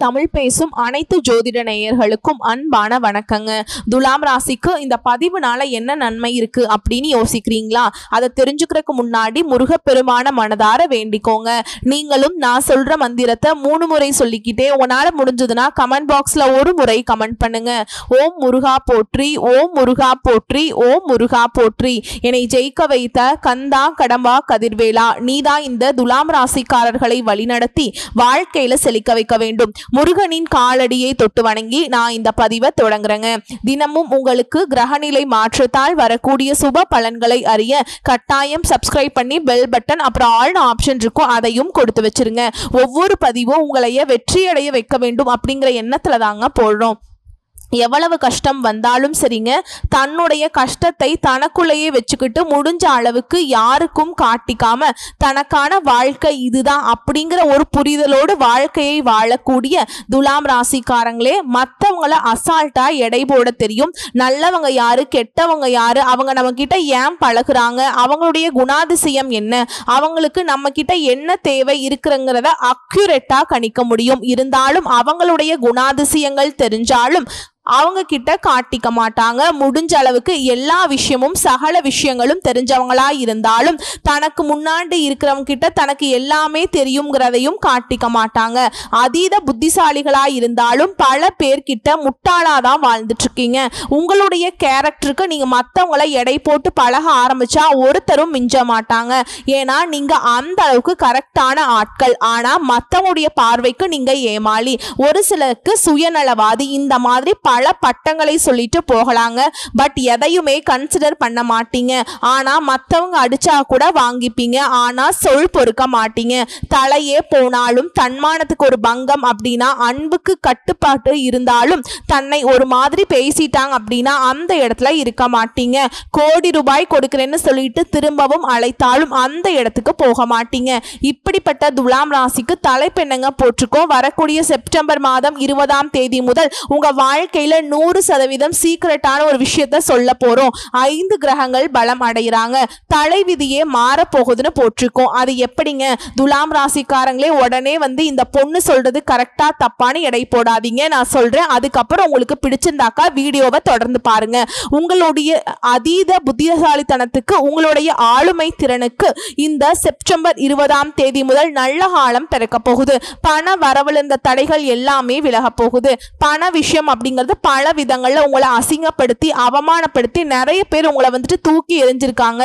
தமிழ் பேசும் அனைத்து ஜோதிட நேயர்களுக்கும் அன்பான வணக்கங்க. துலாம் ராசிக்கு இந்த பதிவுனால என்ன நன்மை இருக்கு அப்படின்னு யோசிக்கிறீங்களா? அதை தெரிஞ்சுக்கிறதுக்கு முன்னாடி முருகப்பெருமான மனதார வேண்டிக்கோங்க. நீங்களும் நான் சொல்ற மந்திரத்தை 3 முறை சொல்லிக்கிட்டே உங்களால முடிஞ்சதுன்னா கமெண்ட் பாக்ஸ்ல ஒரு முறை கமெண்ட் பண்ணுங்க. ஓம் முருகா போற்றி, ஓம் முருகா போற்றி, ஓம் முருகா போற்றி. என்னை ஜெயிக்க வைத்த கந்தா கடம்பா கதிர்வேலா, நீதான் இந்த துலாம் ராசிக்காரர்களை வழிநடத்தி வாழ்க்கையில செழிக்க வைக்க வேண்டும். முருகனின் காலடியை தொட்டு வணங்கி நான் இந்த பதிவை தொடங்குறேங்க. தினமும் உங்களுக்கு கிரகநிலை மாற்றத்தால் வரக்கூடிய சுப பலன்களை அறிய கட்டாயம் சப்ஸ்கிரைப் பண்ணி பெல் பட்டன் அப்புறம் ஆல் ஆப்ஷன் இருக்கும், அதையும் கொடுத்து வச்சிருங்க. ஒவ்வொரு பதிவும் உங்களைய வெற்றியடைய வைக்க வேண்டும் அப்படிங்கிற எண்ணத்துல தாங்க போடுறோம். எவ்வளவு கஷ்டம் வந்தாலும் சரிங்க, தன்னுடைய கஷ்டத்தை தனக்குள்ளேயே வச்சுக்கிட்டு முடிஞ்ச அளவுக்கு யாருக்கும் காட்டிக்காம தனக்கான வாழ்க்கை இதுதான் அப்படிங்கிற ஒரு புரிதலோடு வாழ்க்கையை வாழக்கூடிய துலாம் ராசிக்காரங்களே மற்றவங்கள அசால்ட்டா எடை போட தெரியும். நல்லவங்க யாரு, கெட்டவங்க யாரு, அவங்க நம்ம கிட்ட ஏன் பழகுறாங்க, அவங்களுடைய குணாதிசயம் என்ன, அவங்களுக்கு நம்ம கிட்ட என்ன தேவை இருக்குங்கிறத அக்யூரேட்டா கணிக்க முடியும். இருந்தாலும் அவங்களுடைய குணாதிசயங்கள் தெரிஞ்சாலும் அவங்க கிட்ட காட்டிக்க மாட்டாங்க. முடிஞ்ச அளவுக்கு எல்லா விஷயமும் சகல விஷயங்களும் தெரிஞ்சவங்களா இருந்தாலும் தனக்கு முன்னாடி இருக்கிறவங்க கிட்ட தனக்கு எல்லாமே தெரியுங்கிறதையும் காட்டிக்க மாட்டாங்க. அதீத புத்திசாலிகளா இருந்தாலும் பல பேர்கிட்ட முட்டாளாதான் வாழ்ந்துட்டு இருக்கீங்க. உங்களுடைய கேரக்டருக்கு நீங்க மற்றவங்களை எடை போட்டு பழக ஆரம்பிச்சா ஒருத்தரும் மிஞ்ச மாட்டாங்க. ஏன்னா நீங்க அந்த அளவுக்கு கரெக்டான ஆட்கள். ஆனா மற்றவங்களுடைய பார்வைக்கு நீங்க ஏமாளி. ஒரு சிலருக்கு சுயநலவாதி. இந்த மாதிரி பல பட்டங்களை சொல்லிட்டு போகலாங்க. பட் எதையுமே கன்சிடர் பண்ண மாட்டீங்க. ஆனா மற்றவங்க அடிச்சா கூட வாங்கிப்பீங்க. ஆனா சொல் பொறுக்க மாட்டீங்க. தலையே போனாலும் தன்மானத்துக்கு ஒரு பங்கம் அப்படின்னா, அன்புக்கு கட்டுப்பாட்டு இருந்தாலும் தன்னை ஒரு மாதிரி பேசிட்டாங்க அப்படின்னா அந்த இடத்துல இருக்க மாட்டீங்க. கோடி ரூபாய் கொடுக்கிறேன்னு சொல்லிட்டு திரும்பவும் அழைத்தாலும் அந்த இடத்துக்கு போக மாட்டீங்க. இப்படிப்பட்ட துலாம் ராசிக்கு தலைப்பெண்ணங்க போற்றுக்கோ. வரக்கூடிய செப்டம்பர் மாதம் 20ஆம் தேதி முதல் உங்க வாழ்க்கை 100% சீக்கிரட்டான ஒரு விஷயத்த சொல்ல போறோம். 5 கிரகங்கள் பலம் அடைகிறாங்க. தலைவிதியே மாற போகுதுன்னு போட்டிருக்கோம். அது எப்படிங்க? துலாம் ராசிக்காரங்களே உடனே இந்த பொண்ணு சொல்றது கரெக்டா தப்பான்னு எடை போடாதீங்க. நான் சொல்றேன், அதுக்கப்புறம் உங்களுக்கு பிடிச்சிருந்தாக்கா வீடியோவை தொடர்ந்து பாருங்க. உங்களுடைய அதீத புத்திசாலித்தனத்துக்கு, உங்களுடைய ஆளுமை திறனுக்கு இந்த செப்டம்பர் 20ஆம் தேதி முதல் நல்ல காலம் பிறக்க போகுது. பண வரவில் இருந்த தடைகள் எல்லாமே விலக போகுது. பண விஷயம் அப்படிங்கிறது பல விதங்கள்ல உங்களை அசிங்கப்படுத்தி அவமானப்படுத்தி நிறைய பேர் உங்களை தூக்கி எறிஞ்சிருக்காங்க.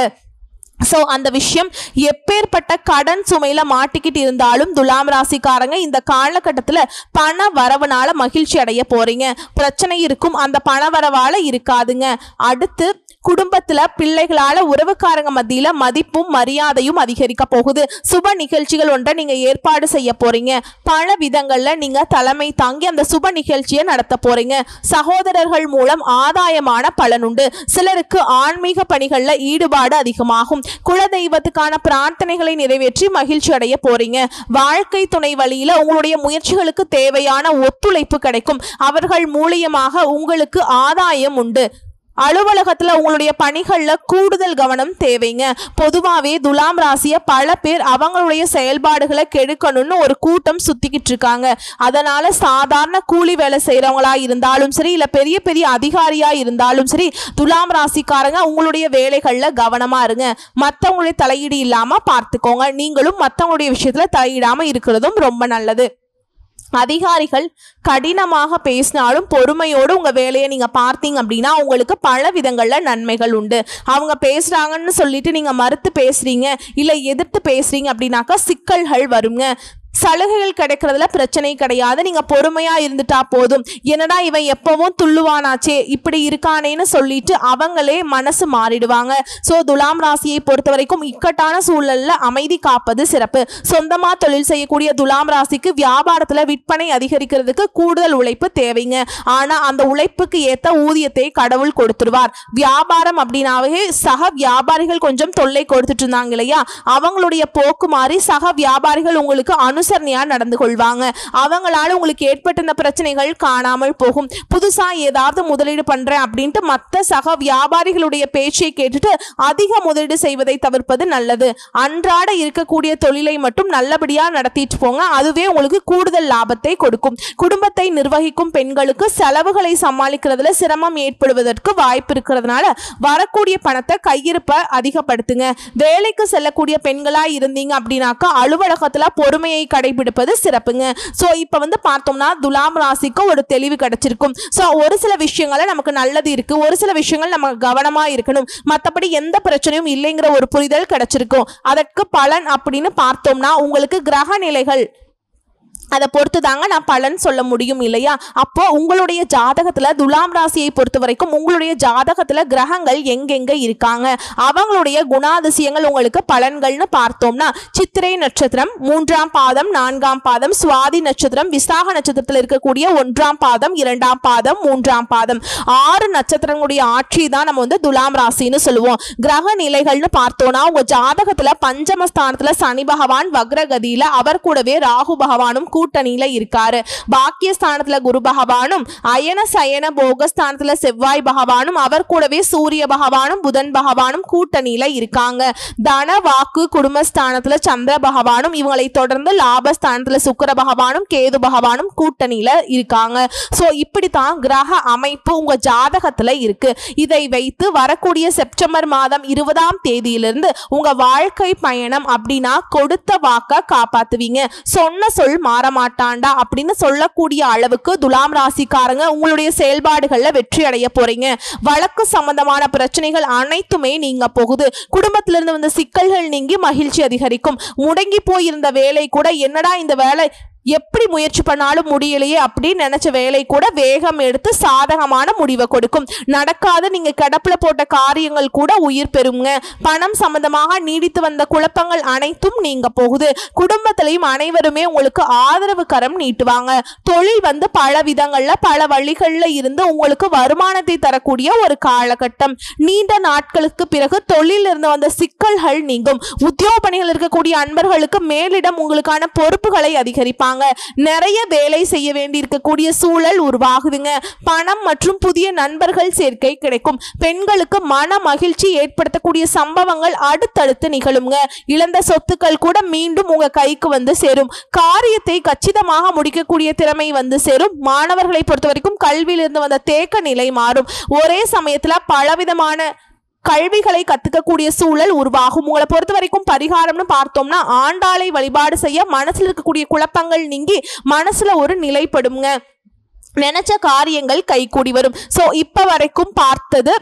சோ அந்த விஷயம் எப்பேற்பட்ட கடன் சுமையில மாட்டிக்கிட்டு இருந்தாலும் துலாம் ராசிக்காரங்க இந்த காலகட்டத்துல பண வரவுனால மகிழ்ச்சி அடைய போறீங்க. பிரச்சனை இருக்கும், அந்த பண வரவால இருக்காதுங்க. அடுத்து குடும்பத்துல பிள்ளைகளால உறவுக்காரங்க மத்தியில மதிப்பும் மரியாதையும் அதிகரிக்க போகுது. சுப நிகழ்ச்சிகள் ஒன்றை நீங்க ஏற்பாடு செய்ய போறீங்க. பல விதங்கள்ல நீங்க தலைமை தாங்கி அந்த சுப நிகழ்ச்சியை நடத்த போறீங்க. சகோதரர்கள் மூலம் ஆதாயமான பலன் உண்டு. சிலருக்கு ஆன்மீக பணிகள்ல ஈடுபாடு அதிகமாகும். குலதெய்வத்துக்கான பிரார்த்தனைகளை நிறைவேற்றி மகிழ்ச்சி அடைய போறீங்க. வாழ்க்கை துணை வழியில உங்களுடைய முயற்சிகளுக்கு தேவையான ஒத்துழைப்பு கிடைக்கும். அவர்கள் மூலியமாக உங்களுக்கு ஆதாயம் உண்டு. அலுவலகத்துல உங்களுடைய பணிகள்ல கூடுதல் கவனம் தேவைங்க. பொதுவாவே துலாம் ராசிய பல பேர் அவங்களுடைய செயல்பாடுகளை கெடுக்கணும்னு ஒரு கூட்டம் சுத்திக்கிட்டு இருக்காங்க. அதனால சாதாரண கூலி வேலை செய்யறவங்களா இருந்தாலும் சரி, இல்ல பெரிய பெரிய அதிகாரியா இருந்தாலும் சரி, துலாம் ராசிக்காரங்க உங்களுடைய வேலைகள்ல கவனமா இருங்க. மற்றவங்களுடைய தலையீடு இல்லாம பார்த்துக்கோங்க. நீங்களும் மற்றவங்களுடைய விஷயத்துல தலையிடாம இருக்கிறதும் ரொம்ப நல்லது. அதிகாரிகள் கடினமாக பேசினாலும் பொறுமையோடு உங்க வேலையை நீங்க பார்த்தீங்க அப்படின்னா உங்களுக்கு பல விதங்கள்ல நன்மைகள் உண்டு. அவங்க பேசுறாங்கன்னு சொல்லிட்டு நீங்க மறுத்து பேசுறீங்க, இல்ல எதிர்த்து பேசுறீங்க அப்படின்னாக்கா சிக்கல்கள் வருங்க. சலுகைகள் கிடைக்கிறதுல பிரச்சனை கிடையாது. நீங்க பொறுமையா இருந்துட்டா போதும். என்னடா இவன் எப்பவும் துள்ளுவானாச்சே, இப்படி இருக்கானேன்னு சொல்லிட்டு அவங்களே மனசு மாறிடுவாங்க. சோ துலாம் ராசியை பொறுத்த வரைக்கும் இக்கட்டான சூழல்ல அமைதி காப்பது சிறப்பு. சொந்தமா தொழில் செய்யக்கூடிய துலாம் ராசிக்கு வியாபாரத்துல விற்பனை அதிகரிக்கிறதுக்கு கூடுதல் உழைப்பு தேவைங்க. ஆனா அந்த உழைப்புக்கு ஏத்த ஊதியத்தை கடவுள் கொடுத்துருவார். வியாபாரம் அப்படின்னாவே சக வியாபாரிகள் கொஞ்சம் தொல்லை கொடுத்துட்டு இருந்தாங்க இல்லையா, அவங்களுடைய போக்கு மாறி சக வியாபாரிகள் உங்களுக்கு அனுசரணையா நடந்து கொள்வாங்க. அவங்களால உங்களுக்கு ஏற்பட்ட இந்த பிரச்சனைகள் காணாமல் போகும். புதுசா ஏதாவது முதலீடு பண்றேன் அப்படின்ட்டு மற்ற சக வியாபாரிகளுடைய பேச்சை கேட்டுட்டு அதிக முதலீடு செய்வதை தவிர்ப்பது நல்லது. அன்றாட இருக்கக்கூடிய தொழிலை மட்டும் நல்லபடியா நடத்திட்டு போங்க. அதுவே உங்களுக்கு கூடுதல் லாபத்தை கொடுக்கும். குடும்பத்தை நிர்வகிக்கும் பெண்களுக்கு செலவுகளை சமாளிக்கிறதுல சிரமம் ஏற்படுவதற்கு வாய்ப்பு இருக்கிறதுனால வரக்கூடிய பணத்தை கையிருப்பை அதிகப்படுத்துங்க. வேலைக்கு செல்லக்கூடிய பெண்களா இருந்தீங்க அப்படின்னாக்கா அலுவலகத்துல பொறுமையை கடைபிடிப்பது சிறப்புங்க. சோ இப்ப பார்த்தோம்னா துலாம் ராசிக்கு ஒரு தெளிவு கிடைச்சிருக்கும். சோ ஒரு சில விஷயங்கள நமக்கு நல்லது இருக்கு, ஒரு சில விஷயங்கள் நம்ம கவனமா இருக்கணும், மற்றபடி எந்த பிரச்சனையும் இல்லைங்கிற ஒரு புரிதல் கிடைச்சிருக்கும். அதற்கு பலன் அப்படின்னு பார்த்தோம்னா உங்களுக்கு கிரக நிலைகள் அதை பொறுத்து தாங்க நான் பலன் சொல்ல முடியும் இல்லையா. அப்போ உங்களுடைய ஜாதகத்துல துலாம் ராசியை பொறுத்த வரைக்கும் உங்களுடைய ஜாதகத்துல கிரகங்கள் எங்கெங்க இருக்காங்க, அவங்களுடைய குணாதிசயங்கள் உங்களுக்கு பலன்கள்னு பார்த்தோம்னா சித்திரை நட்சத்திரம் 3ஆம் பாதம் 4ஆம் பாதம், சுவாதி நட்சத்திரம் விசாக நட்சத்திரத்தில் இருக்கக்கூடிய 1ஆம் பாதம் 2ஆம் பாதம் 3ஆம் பாதம் 6 நட்சத்திரங்களுடைய ஆட்சி தான் நம்ம துலாம் ராசின்னு சொல்லுவோம். கிரக நிலைகள்னு பார்த்தோம்னா உங்க ஜாதகத்துல பஞ்சமஸ்தானத்துல சனி பகவான் வக்ரகதியில, அவர் கூடவே ராகு பகவானும் கூட்டணியில இருக்காரு. பாக்கியஸ்தானத்துல குரு பகவானும், அயன சயன போகஸ்தானத்துல செவ்வாய் பகவானும், அவர் கூடவே சூரிய பகவானும் புதன் பகவானும் கூட்டணியில இருக்காங்க. தன வாக்கு குடும்பஸ்தானத்துல சந்திர பகவானும், இவங்களை தொடர்ந்து லாபஸ்தானத்துல சுக்கிர பகவானும் கேது பகவானும் கூட்டணியில இருக்காங்க. சோ இப்படித்தான் கிரக அமைப்பு உங்க ஜாதகத்துல இருக்கு. இதை வைத்து வரக்கூடிய செப்டம்பர் மாதம் 20ஆம் தேதியிலிருந்து உங்க வாழ்க்கை பயணம் அப்படின்னா கொடுத்த வாக்க காப்பாத்துவீங்க. சொன்ன சொல் மாற மாட்டாண்டா அப்படின்னு சொல்லக்கூடிய அளவுக்கு துலாம் ராசிக்காரங்க உங்களுடைய செயல்பாடுகள்ல வெற்றி அடைய போறீங்க. வழக்கு சம்பந்தமான பிரச்சனைகள் அனைத்துமே நீங்க போகுது. குடும்பத்திலிருந்து வந்த சிக்கல்கள் நீங்கி மகிழ்ச்சி அதிகரிக்கும். முடங்கி போயிருந்த வேலை கூட என்னடா இந்த வேலை எப்படி முயற்சி பண்ணாலும் முடியலையே அப்படின்னு நினைச்ச வேலை கூட வேகம் எடுத்து சாதகமான முடிவை கொடுக்கும். நடக்காத நீங்க கிடப்புல போட்ட காரியங்கள் கூட உயிர் பெறுங்க. பணம் சம்பந்தமாக நீடித்து வந்த குழப்பங்கள் அனைத்தும் நீங்க போகுது. குடும்பத்திலையும் அனைவருமே உங்களுக்கு ஆதரவு கரம் நீட்டுவாங்க. தொழில் பல விதங்கள்ல பல வழிகள்ல இருந்து உங்களுக்கு வருமானத்தை தரக்கூடிய ஒரு காலகட்டம். நீண்ட நாட்களுக்கு பிறகு தொழில் இருந்து வந்த சிக்கல்கள் நீங்கும். உத்தியோக பணிகள் இருக்கக்கூடிய அன்பர்களுக்கு மேலிடம் உங்களுக்கான பொறுப்புகளை அதிகரிப்பாங்க. நிறைய வேலை செய்ய வேண்டி இருக்கக்கூடிய சூழல் உருவாகுதுங்க. பணம் மற்றும் புதிய நண்பர்கள் சேர்க்கை கிடைக்கும். பெண்களுக்கு மன மகிழ்ச்சி ஏற்படுத்தக்கூடிய சம்பவங்கள் அடுத்தடுத்து நிகழுங்க. இழந்த சொத்துக்கள் கூட மீண்டும் உங்க கைக்கு சேரும். காரியத்தை கச்சிதமாக முடிக்கக்கூடிய திறமை சேரும். மாணவர்களை பொறுத்த வரைக்கும் கல்வியிலிருந்து வந்த தேக்க நிலை மாறும். ஒரே சமயத்துல பலவிதமான கல்விகளை கத்துக்கக்கூடிய சூழல் உருவாகும். உங்களை பொறுத்த வரைக்கும் பரிகாரம்னு பார்த்தோம்னா ஆண்டாளை வழிபாடு செய்ய மனசுல இருக்கக்கூடிய குழப்பங்கள் நீங்கி மனசுல ஒரு நிலைப்படுங்க. நினைச்ச காரியங்கள் கைகூடி வரும். சோ இப்ப வரைக்கும் பார்த்தது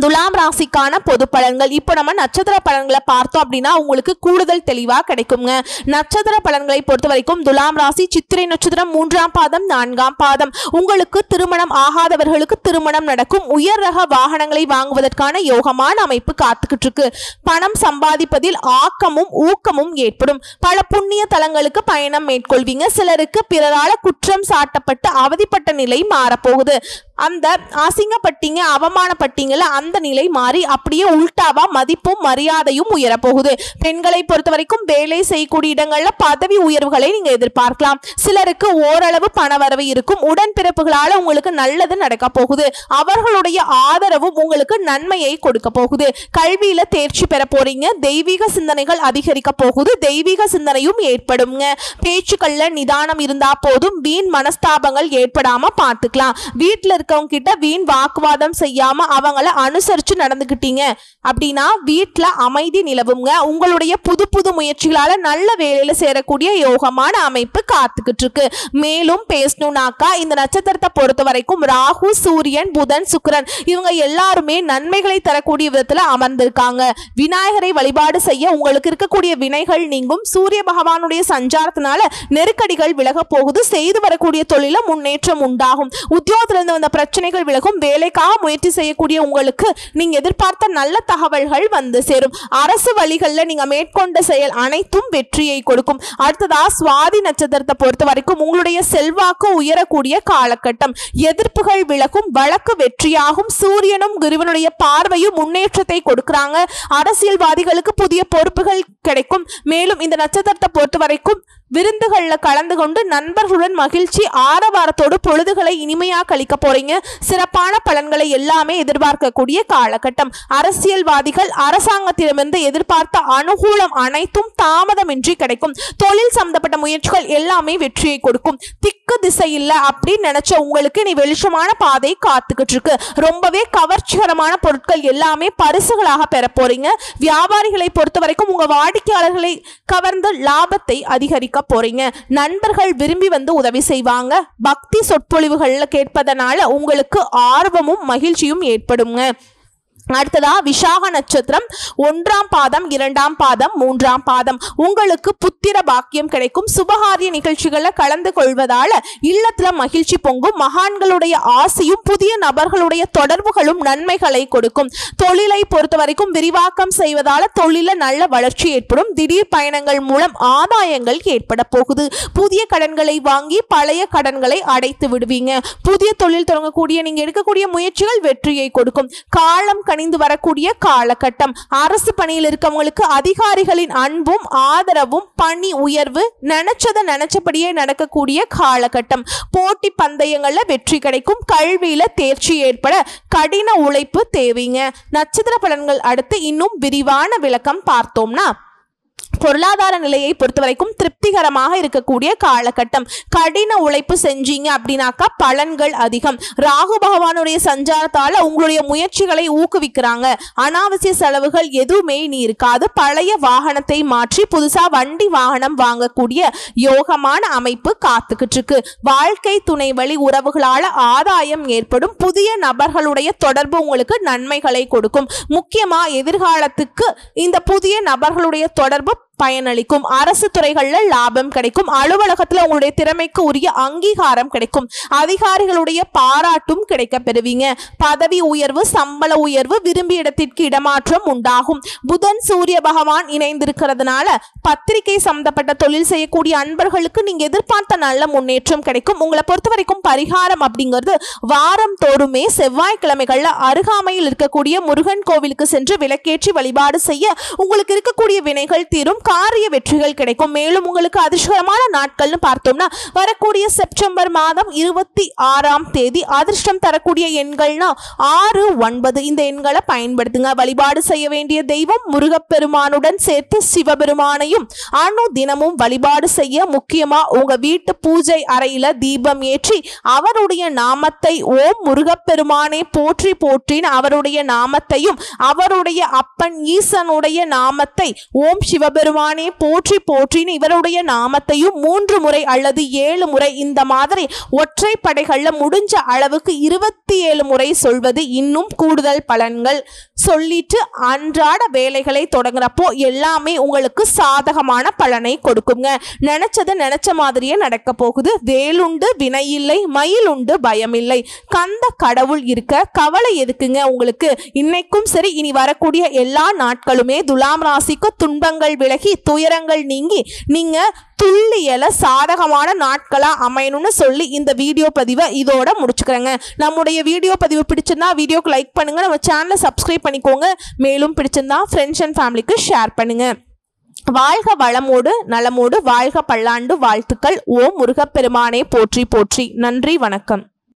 துலாம் ராசிக்கான பொது பலன்கள். இப்போ நம்ம நட்சத்திர பலன்களை பார்த்தோம் அப்படின்னா உங்களுக்கு கூடுதல் தெளிவா கிடைக்குங்க. நட்சத்திர பலன்களை பொறுத்த வரைக்கும் துலாம் ராசி சித்திரை நட்சத்திரம் 3ஆம் பாதம் 4ஆம் பாதம். உங்களுக்கு திருமணம் ஆகாதவர்களுக்கு திருமணம் நடக்கும். உயர் ரக வாகனங்களை வாங்குவதற்கான யோகமான அமைப்பு காத்துக்கிட்டு இருக்கு. பணம் சம்பாதிப்பதில் ஆக்கமும் ஊக்கமும் ஏற்படும். பல புண்ணிய தலங்களுக்கு பயணம் மேற்கொள்வீங்க. சிலருக்கு பிறரால குற்றம் சாட்டப்பட்டு அவதிப்பட்ட நிலை மாறப்போகுது. அந்த அசிங்கப்பட்டீங்க அவமானப்பட்டீங்கள அந்த நிலை மாறி அப்படியே உள்டாவா மதிப்பும் மரியாதையும் உயரப்போகுது. பெண்களை பொறுத்த வரைக்கும் வேலை செய்யக்கூடிய இடங்கள்ல பதவி உயர்வுகளை நீங்க எதிர்பார்க்கலாம். சிலருக்கு ஓரளவு பணவரவு இருக்கும். உடன்பிறப்புகளால உங்களுக்கு நல்லது நடக்க போகுது. அவர்களுடைய ஆதரவும் உங்களுக்கு நன்மையை கொடுக்க போகுது. கல்வியில தேர்ச்சி பெற போறீங்க. தெய்வீக சிந்தனைகள் அதிகரிக்க போகுது. தெய்வீக சிந்தனையும் ஏற்படுங்க. பேச்சுக்கள்ல நிதானம் இருந்தா போதும். வீண் மனஸ்தாபங்கள் ஏற்படாம பார்த்துக்கலாம். வீட்டுல இருக்கவங்க கிட்ட வீண் வாக்குவாதம் செய்யாம அவங்கள அனுசரிச்சு நடந்துக்கிட்டீங்க அப்படின்னா வீட்டுல அமைதி நிலவுங்க. உங்களுடைய புது புது முயற்சிகளால நல்ல வேலையில சேரக்கூடிய யோகமான அமைப்பு காத்துக்கிட்டு இருக்கு. மேலும் பேசணும்னாக்கா இந்த நட்சத்திரத்தை பொறுத்த வரைக்கும் ராகு சூரியன் புதன் சுக்கிரன் இவங்க எல்லாருமே நன்மைகளை தரக்கூடிய விதத்துல அமர்ந்திருக்காங்க. விநாயகரை வழிபாடு செய்ய உங்களுக்கு இருக்கக்கூடிய வினைகள் நீங்கும். சூரிய பகவானுடைய சஞ்சாரத்தினால நெருக்கடிகள் விலக போகுது. செய்து வரக்கூடிய தொழில முன்னேற்றம் உண்டாகும். உத்தியோகத்திலிருந்து வந்த பிரச்சனைகள் விலகும். வேலைக்காக முயற்சி செய்யக்கூடிய உங்களுக்கு நீங்க எதிர்பார்த்த நல்ல தகவல்கள் வந்து சேரும். அரசு வழிகளில் நீங்க மேற்கொண்ட செயல் அனைத்தும் வெற்றியை கொடுக்கும். அடுத்ததா சுவாதி நட்சத்திரத்தை பொறுத்த வரைக்கும் உங்களுடைய செல்வாக்கு உயரக்கூடிய காலகட்டம். எதிர்ப்புகள் விலகும், வழக்கு வெற்றியாகும். சூரியனும் குருவனுடைய பார்வையும் முன்னேற்றத்தை கொடுக்கிறாங்க. அரசியல்வாதிகளுக்கு புதிய பொறுப்புகள் கிடைக்கும். மேலும் இந்த நட்சத்திரத்தை பொறுத்த வரைக்கும் விருந்துகள்ல கலந்து கொண்டு நண்பர்களுடன் மகிழ்ச்சி ஆரவாரத்தோடு பொழுதுகளை இனிமையா கழிக்க போறீங்க. சிறப்பான பலன்களை எல்லாமே எதிர்பார்க்கக்கூடிய காலகட்டம். அரசியல்வாதிகள் அரசாங்கத்திடமிருந்து எதிர்பார்த்த அனுகூலம் அனைத்தும் தாமதமின்றி கிடைக்கும். தொழில் சம்பந்தப்பட்ட முயற்சிகள் எல்லாமே வெற்றியை கொடுக்கும். திக்கு திசை இல்ல அப்படின்னு நினைச்ச உங்களுக்கு நீ வெளிச்சமான பாதை காத்துக்கிட்டு இருக்கு. ரொம்பவே கவர்ச்சிகரமான பொருட்கள் எல்லாமே பரிசுகளாக பெற போறீங்க. வியாபாரிகளை பொறுத்த வரைக்கும் உங்க வாடிக்கையாளர்களை கவர்ந்து லாபத்தை அதிகரிக்க போறீங்க. நண்பர்கள் விரும்பி வந்து உதவி செய்வாங்க. பக்தி சொற்பொழிவுகள்ல கேட்பதனால உங்களுக்கு ஆர்வமும் மகிழ்ச்சியும் ஏற்படுங்க. அடுத்ததா விசாக நட்சத்திரம் 1ஆம் பாதம் 2ஆம் பாதம் 3ஆம் பாதம் உங்களுக்கு புத்திர பாக்கியம் கிடைக்கும். சுபகாரிய நிகழ்ச்சிகளில் கலந்து கொள்வதால இல்லத்துல மகிழ்ச்சி பொங்கும். மகான்களுடைய ஆசையும் புதிய நபர்களுடைய தொடர்புகளும் நன்மைகளை கொடுக்கும். தொழிலை பொறுத்த வரைக்கும் விரிவாக்கம் செய்வதால தொழில நல்ல வளர்ச்சி ஏற்படும். திடீர் பயணங்கள் மூலம் ஆதாயங்கள் ஏற்பட போகுது. புதிய கடன்களை வாங்கி பழைய கடன்களை அடைத்து விடுவீங்க. புதிய தொழில் தொடங்கக்கூடிய நீங்க எடுக்கக்கூடிய முயற்சிகள் வெற்றியை கொடுக்கும். காலம் கணிந்து வரக்கூடிய காலகட்டம். அரசு பணியில் இருக்கவங்களுக்கு அதிகாரிகளின் அன்பும் ஆதரவும் பணி உயர்வு நினைச்சபடியே நடக்கக்கூடிய காலகட்டம். போட்டி பந்தயங்கள்ல வெற்றி கிடைக்கும். கல்வியில தேர்ச்சி ஏற்பட கடின உழைப்பு தேவைங்க. நட்சத்திர பலன்கள் அடுத்து இன்னும் விரிவான விளக்கம் பார்த்தோம்னா பொருளாதார நிலையை பொறுத்த வரைக்கும் திருப்திகரமாக இருக்கக்கூடிய காலகட்டம். கடின உழைப்பு செஞ்சீங்க அப்படின்னாக்கா பலன்கள் அதிகம். ராகு பகவானுடைய சஞ்சாரத்தால உங்களுடைய முயற்சிகளை ஊக்குவிக்கிறாங்க. அனாவசிய செலவுகள் எதுவுமே நீ இருக்காது. பழைய வாகனத்தை மாற்றி புதுசா வண்டி வாகனம் வாங்கக்கூடிய யோகமான அமைப்பு காத்துக்கிட்டு இருக்கு. வாழ்க்கை துணை வழி உறவுகளால ஆதாயம் ஏற்படும். புதிய நபர்களுடைய தொடர்பு உங்களுக்கு நன்மைகளை கொடுக்கும். முக்கியமா எதிர்காலத்துக்கு இந்த புதிய நபர்களுடைய தொடர்பு பயனளிக்கும். அரசு துறைகள்ல லாபம் கிடைக்கும். அலுவலகத்துல உங்களுடைய திறமைக்கு உரிய அங்கீகாரம் கிடைக்கும். அதிகாரிகளுடைய பாராட்டும் கிடைக்க பெறுவீங்க. பதவி உயர்வு, சம்பள உயர்வு, விரும்பிய இடத்திற்கு இடமாற்றம் உண்டாகும். புதன் சூரிய பகவான் இணைந்திருக்கிறதுனால பத்திரிகை சம்பந்தப்பட்ட தொழில் செய்யக்கூடிய அன்பர்களுக்கு நீங்க எதிர்பார்த்த நல்ல முன்னேற்றம் கிடைக்கும். உங்களை பொறுத்த வரைக்கும் பரிகாரம் அப்படிங்கிறது வாரம் தோறுமே செவ்வாய்க்கிழமைகள்ல அருகாமையில் இருக்கக்கூடிய முருகன் கோவிலுக்கு சென்று விளக்கேற்றி வழிபாடு செய்ய உங்களுக்கு இருக்கக்கூடிய வினைகள் தீரும். காரிய வெற்றிகள் கிடைக்கும். மேலும் உங்களுக்கு அதிர்ஷ்டமான நாட்கள்னு பார்த்தோம்னா வரக்கூடிய செப்டம்பர் மாதம் 26ஆம் தேதி அதிர்ஷ்டம் தரக்கூடிய எண்கள்னா 6, 9 இந்த எண்களை பயன்படுத்துங்க. வழிபாடு செய்ய வேண்டிய தெய்வம் முருகப்பெருமானுடன் சேர்த்து சிவபெருமானையும் தினமும் வழிபாடு செய்ய முக்கியமா உங்க வீட்டு பூஜை அறையில தீபம் ஏற்றி அவருடைய நாமத்தை ஓம் முருகப்பெருமானே போற்றி போற்றின்னு அவருடைய நாமத்தையும் அவருடைய அப்பன் ஈசனுடைய நாமத்தை ஓம் சிவபெருமானே போற்றி போற்றின்னு இவருடைய நாமத்தையும் 3 முறை அல்லது 7 முறை இந்த மாதிரி ஒற்றை படைகள்ல முடிஞ்ச அளவுக்கு 27 முறை சொல்வது இன்னும் கூடுதல் பலன்கள். சொல்லிட்டு அன்றாட வேலைகளை தொடங்குறப்போ எல்லாமே உங்களுக்கு சாதகமான பலனை கொடுக்குங்க. நினைச்சது நினைச்ச மாதிரியே நடக்க போகுது. வேலுண்டு வினை இல்லை, மயில் உண்டு பயம் இல்லை. கந்த கடவுள் இருக்க கவலை எதுக்குங்க உங்களுக்கு. இன்னைக்கும் சரி இனி வரக்கூடிய எல்லா நாட்களுமே துலாம் ராசிக்கு துன்பங்கள் விலகி துயரங்கள் நீங்கி நீங்க துல்லியல சாதகமான நாட்களா அமையணும்னு சொல்லி இந்த வீடியோ பதிவை இதோட முடிச்சுக்கிறேங்க. நம்முடைய வீடியோ பதிவு பிடிச்சிருந்தா வீடியோக்கு லைக் பண்ணுங்க. நம்ம சேனலை சப்ஸ்கிரைப் பண்ணிக்கோங்க. மேலும் பிடிச்சிருந்தா ஃப்ரெண்ட்ஸ் அண்ட் ஃபேமிலிக்கு ஷேர் பண்ணுங்க. வாழ்க வளமோடு நலமோடு வாழ்க பல்லாண்டு வாழ்த்துக்கள். ஓம் முருகப்பெருமானே போற்றி போற்றி. நன்றி, வணக்கம்.